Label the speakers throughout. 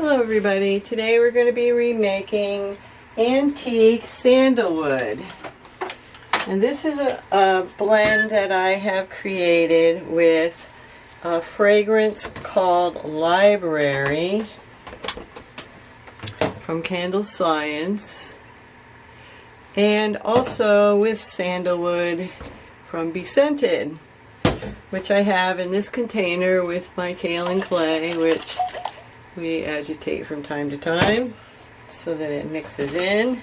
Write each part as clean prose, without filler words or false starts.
Speaker 1: Hello everybody, today we're going to be remaking antique sandalwood. And this is a blend that I have created with a fragrance called Library from Candle Science, and also with sandalwood from Bescented, which I have in this container with my kaolin clay, which we agitate from time to time so that it mixes in.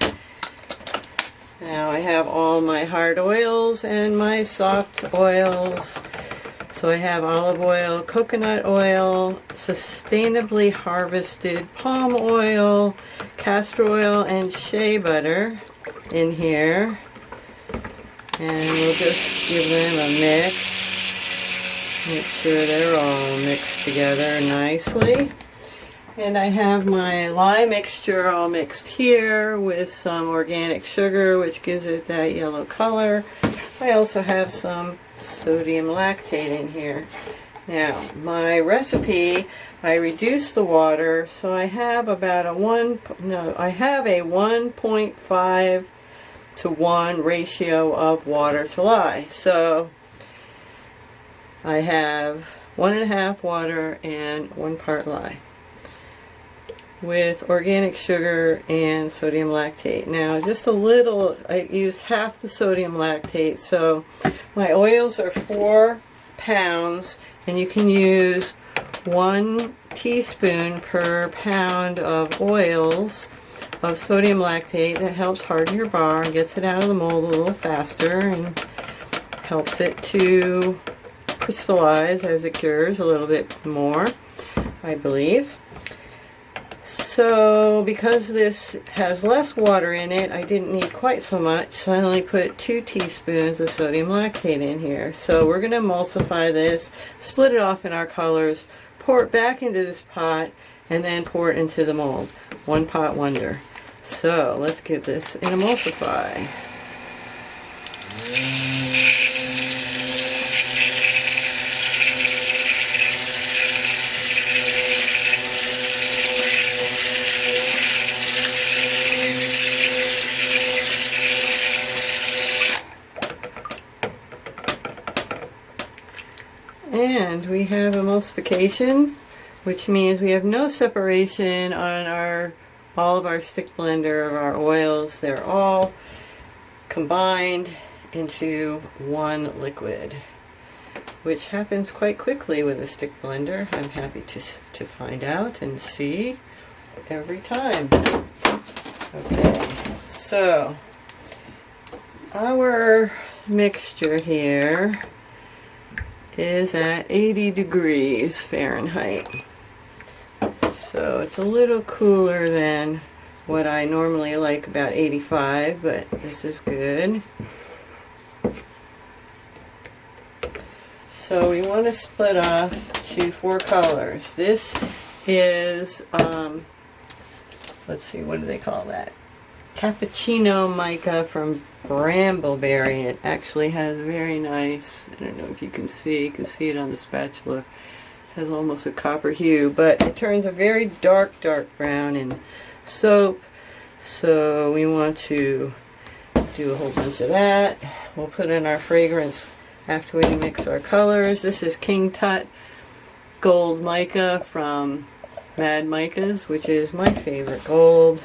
Speaker 1: Now I have all my hard oils and my soft oils. So I have olive oil, coconut oil, sustainably harvested palm oil, castor oil, and shea butter in here. And we'll just give them a mix. Make sure they're all mixed together nicely. And I have my lye mixture all mixed here with some organic sugar, which gives it that yellow color. I also have some sodium lactate in here. Now, my recipe, I reduced the water, so I have about a 1.5 to 1 ratio of water to lye. So I have 1.5 water and 1 part lye, with organic sugar and sodium lactate. Now, just a little, I used half the sodium lactate, so my oils are 4 pounds, and you can use 1 teaspoon per pound of oils of sodium lactate. That helps harden your bar and gets it out of the mold a little faster and helps it to crystallize as it cures a little bit more, I believe. So because this has less water in it, I didn't need quite so much, so I only put 2 teaspoons of sodium lactate in here. So we're going to emulsify this, split it off in our colors, pour it back into this pot, and then pour it into the mold. One pot wonder. So let's give this an emulsify. And we have emulsification, which means we have no separation on all of our stick blender of our oils. They're all combined into one liquid, which happens quite quickly with a stick blender. I'm happy to find out and see every time. Okay, so our mixture here is at 80 degrees Fahrenheit. So it's a little cooler than what I normally like, about 85, but this is good. So we want to split off to 4 colors. This is, let's see, what do they call that? Cappuccino Mica from Brambleberry. It actually has very nice, I don't know if you can see it on the spatula. It has almost a copper hue, but it turns a very dark brown in soap. So we want to do a whole bunch of that. We'll put in our fragrance after we mix our colors. This is King Tut Gold Mica from Mad Micas, which is my favorite gold.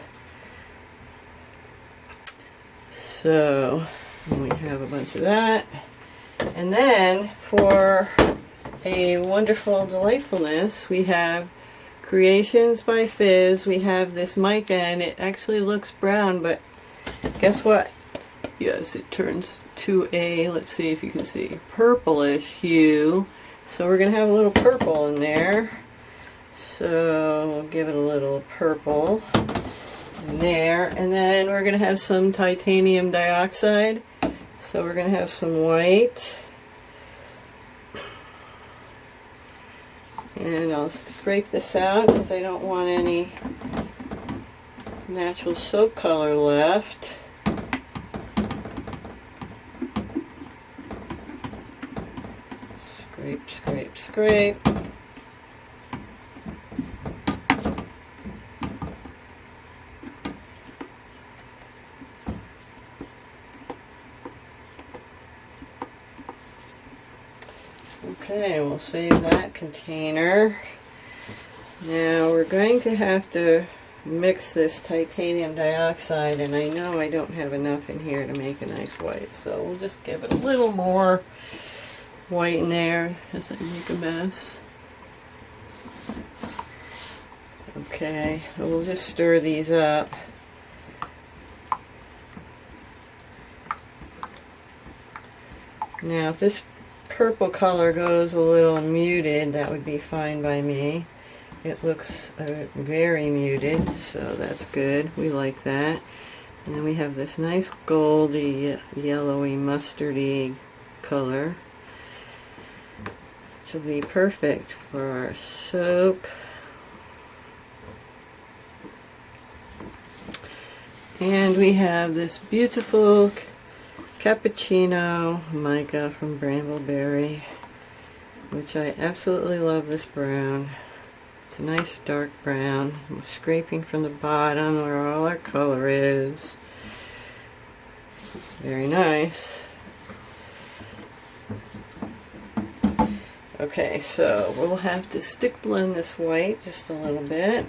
Speaker 1: So we have a bunch of that. And then for a wonderful delightfulness, we have Creations by Fizz. We have this mica, and it actually looks brown, but guess what? Yes, it turns to a, let's see if you can see, purplish hue. So we're going to have a little purple in there. So we'll give it a little purple in there. And then we're going to have some titanium dioxide. So we're going to have some white. And I'll scrape this out because I don't want any natural soap color left. Scrape, scrape, scrape. Okay, we'll save that container. Now we're going to have to mix this titanium dioxide, and I know I don't have enough in here to make a nice white, so we'll just give it a little more white in there as I make a mess. Okay, so we'll just stir these up. Now if this purple color goes a little muted, that would be fine by me. It looks very muted, so that's good. We like that. And then we have this nice goldy, yellowy, mustardy color, which will be perfect for our soap. And we have this beautiful Cappuccino Mica from Brambleberry, which I absolutely love this brown. It's a nice dark brown. I'm scraping from the bottom where all our color is. Very nice. Okay, so we'll have to stick blend this white just a little bit.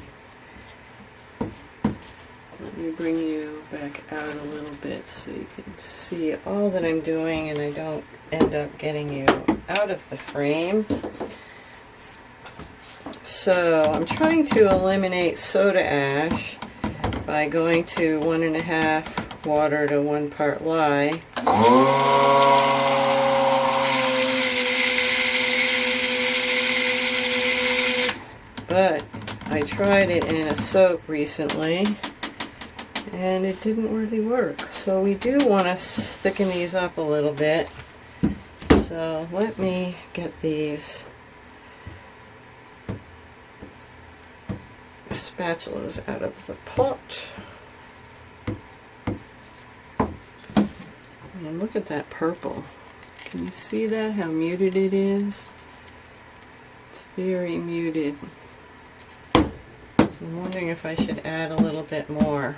Speaker 1: Let me bring you back out a little bit so you can see all that I'm doing and I don't end up getting you out of the frame. So I'm trying to eliminate soda ash by going to 1.5 water to 1 part lye. But I tried it in a soap recently and it didn't really work. So we do want to thicken these up a little bit. So let me get these spatulas out of the pot. And look at that purple. Can you see that, how muted it is? It's very muted. I'm wondering if I should add a little bit more,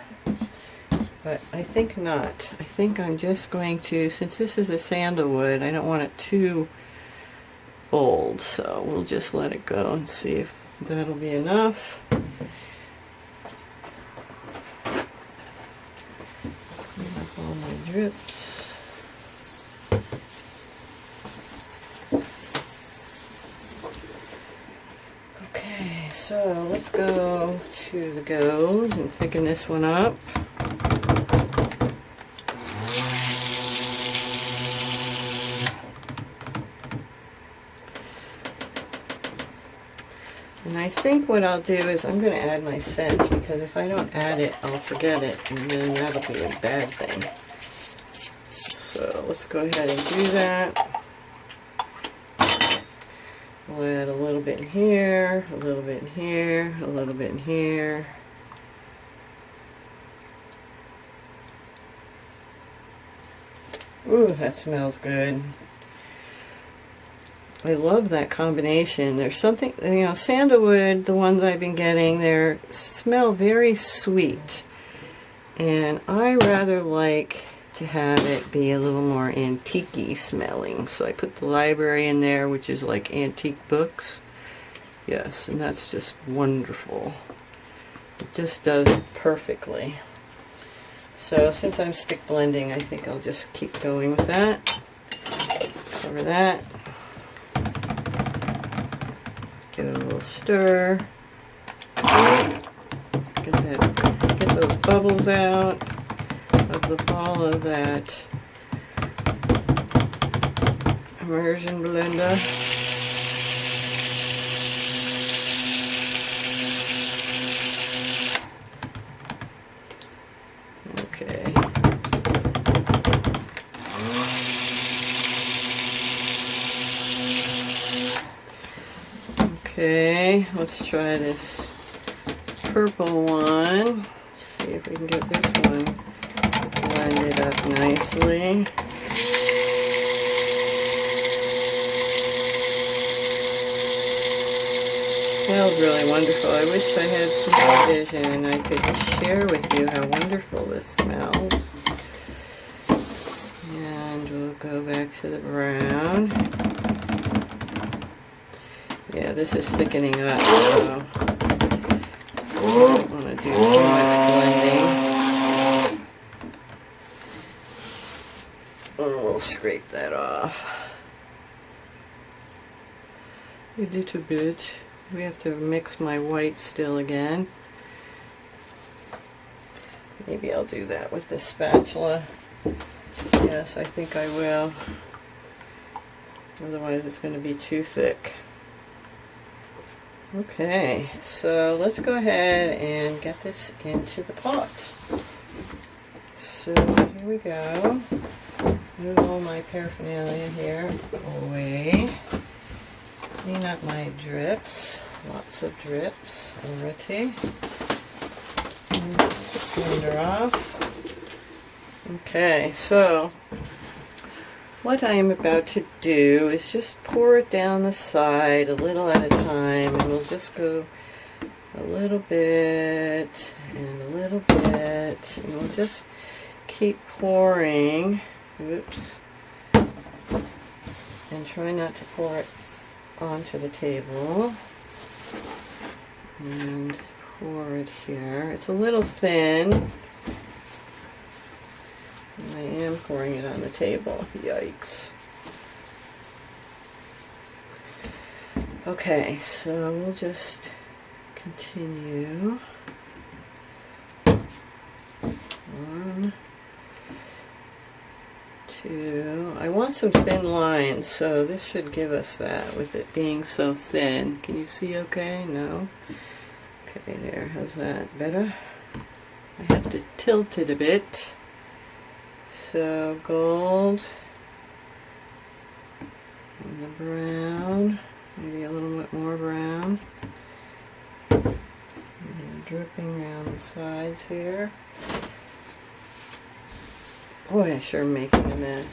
Speaker 1: but I think not. I think I'm just going to, since this is a sandalwood, I don't want it too bold, so we'll just let it go and see if that'll be enough. Clean up all my drips. Okay, so let's go to the goes and thicken this one up. And I think what I'll do is I'm going to add my scent, because if I don't add it, I'll forget it, and then that'll be a bad thing. So let's go ahead and do that. We'll add a little bit in here, a little bit in here, a little bit in here. Ooh, that smells good. I love that combination. There's something, you know, sandalwood, the ones I've been getting, they smell very sweet. And I rather like to have it be a little more antique-y smelling. So I put the library in there, which is like antique books. Yes, and that's just wonderful. It just does it perfectly. So since I'm stick blending, I think I'll just keep going with that. Cover that. Give it a little stir. Get those bubbles out of the ball of that immersion blender. Okay. Okay, let's try this purple one. See if we can get this one blended up nicely. Smells really wonderful. I wish I had some vision and I could share with you how wonderful this smells. And we'll go back to the brown. Yeah, this is thickening up, so I don't want to do too much blending. Oh, we'll scrape that off a little bit. We have to mix my white still again. Maybe I'll do that with this spatula. Yes, I think I will. Otherwise it's going to be too thick. Okay, so let's go ahead and get this into the pot. So here we go. Move all my paraphernalia here away. Clean up my drips. Lots of drips already. And get the blender off. Okay, so what I am about to do is just pour it down the side a little at a time, and we'll just go a little bit and a little bit, and we'll just keep pouring. Oops. And try not to pour it onto the table. And pour it here. It's a little thin. I am pouring it on the table. Yikes. Okay, so we'll just continue. 1, 2. I want some thin lines, so this should give us that with it being so thin. Can you see okay? No? Okay, there. How's that? Better? I have to tilt it a bit. So gold and the brown, maybe a little bit more brown, and dripping around the sides here. Boy, I'm sure making a mess.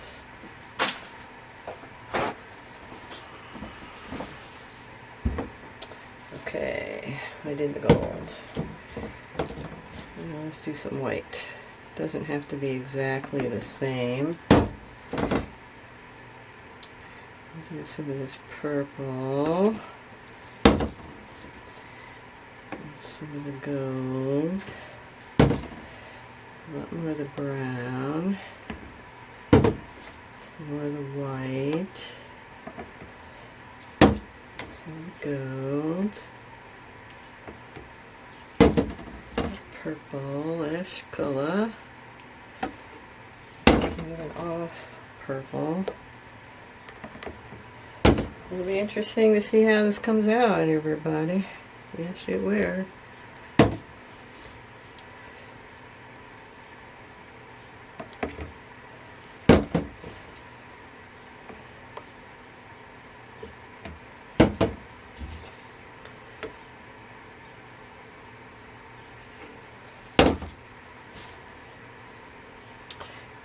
Speaker 1: Okay, I did the gold. Now let's do some white. Doesn't have to be exactly the same. Do some of this purple. And some of the gold. A lot more of the brown. Some more of the white. Some gold. Purple-ish color. An off purple. It'll be interesting to see how this comes out, everybody. Yes, it will.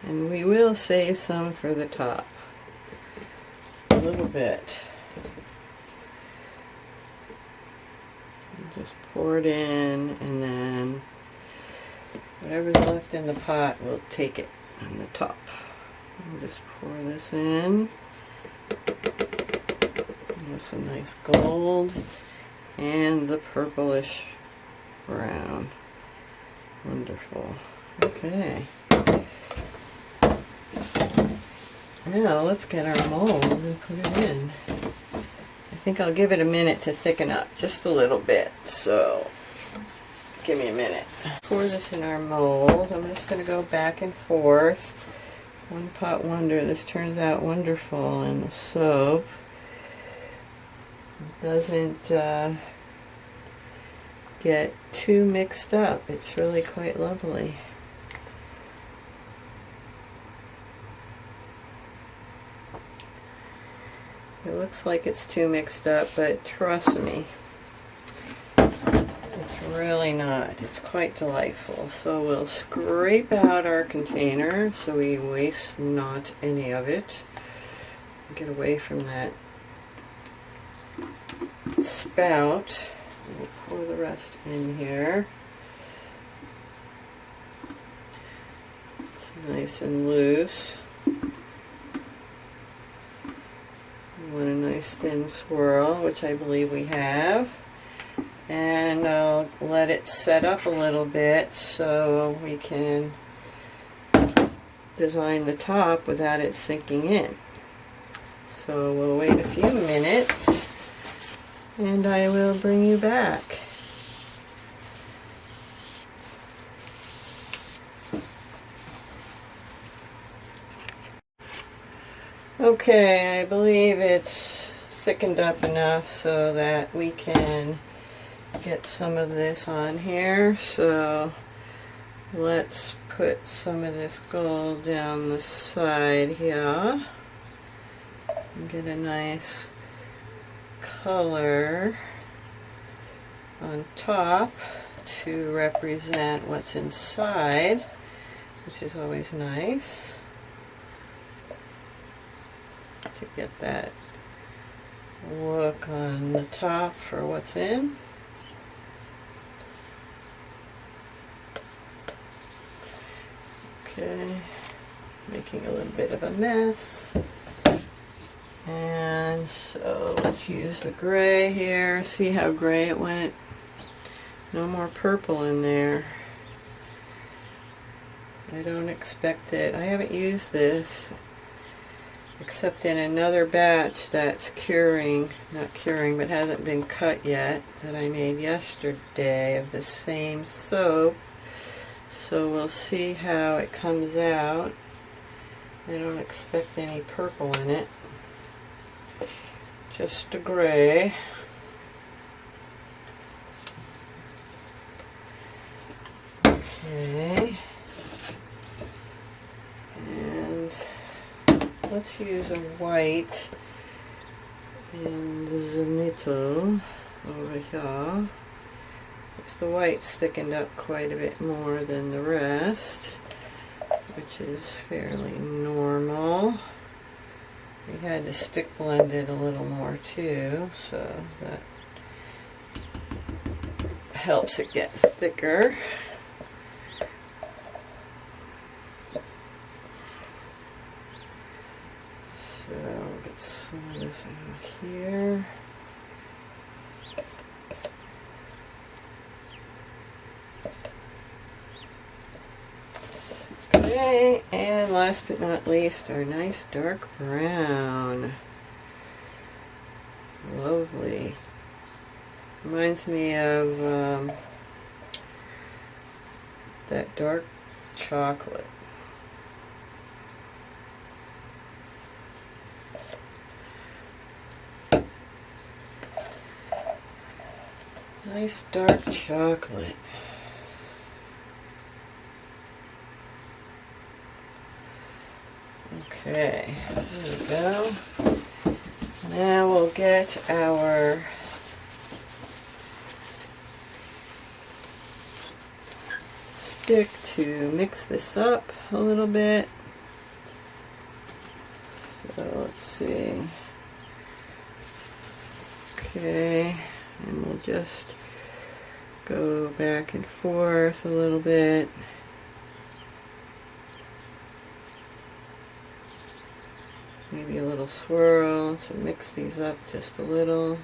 Speaker 1: And we will save some for the top. A little bit. Just pour it in, and then whatever's left in the pot, we'll take it on the top. We'll just pour this in. With some nice gold and the purplish brown. Wonderful. Okay. Now let's get our mold and put it in. I think I'll give it a minute to thicken up just a little bit, so give me a minute. Pour this in our mold. I'm just going to go back and forth. One pot wonder. This turns out wonderful in the soap. It doesn't get too mixed up. It's really quite lovely. It looks like it's too mixed up, but trust me, it's really not. It's quite delightful. So we'll scrape out our container so we waste not any of it. Get away from that spout. We'll pour the rest in here. It's nice and loose. You want a nice thin swirl, which I believe we have. And I'll let it set up a little bit so we can design the top without it sinking in. So we'll wait a few minutes and I will bring you back. Okay, I believe it's thickened up enough so that we can get some of this on here. So let's put some of this gold down the side here and get a nice color on top to represent what's inside, which is always nice to get that look on the top for what's in. Okay, making a little bit of a mess. And so let's use the gray here. See how gray it went? No more purple in there. I don't expect it. I haven't used this except in another batch that's not curing, but hasn't been cut yet, that I made yesterday of the same soap. So we'll see how it comes out. I don't expect any purple in it. Just a gray. Okay. And let's use a white in the middle over here. The white's thickened up quite a bit more than the rest, which is fairly normal. We had to stick blend it a little more too, so that helps it get thicker. So I'll get some of this out here. Okay, and last but not least, our nice dark brown. Lovely. Reminds me of that dark chocolate. Nice dark chocolate. Okay, there we go. Now we'll get our stick to mix this up a little bit. So let's see. Okay, and we'll just go back and forth a little bit. Maybe a little swirl to mix these up just a little.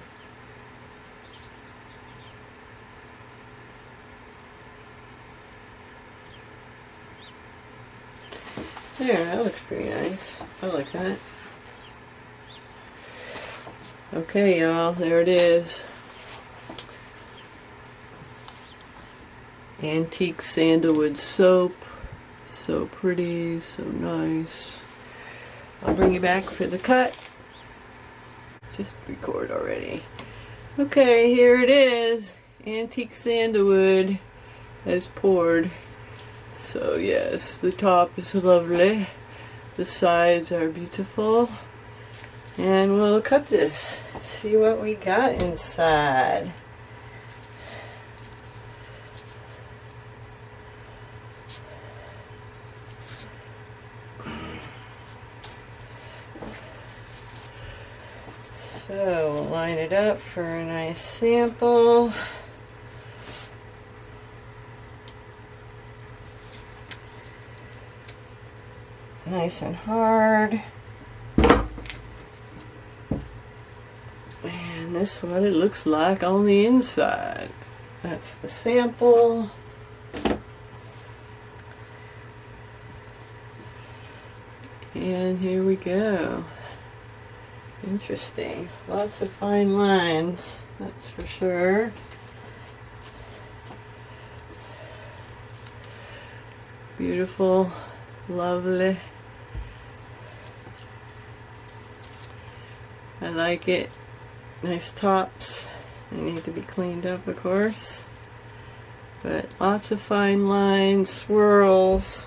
Speaker 1: There, that looks pretty nice. I like that. Okay, y'all, there it is. Antique sandalwood soap. So pretty, so nice. I'll bring you back for the cut. Just record already. Okay, here it is. Antique sandalwood as poured. So yes, the top is lovely. The sides are beautiful. And we'll cut this. See what we got inside. So we'll line it up for a nice sample. Nice and hard. this is what it looks like on the inside. That's the sample. And here we go. Interesting. Lots of fine lines, that's for sure. Beautiful, lovely. I like it. Nice tops. They need to be cleaned up, of course. But lots of fine lines, swirls.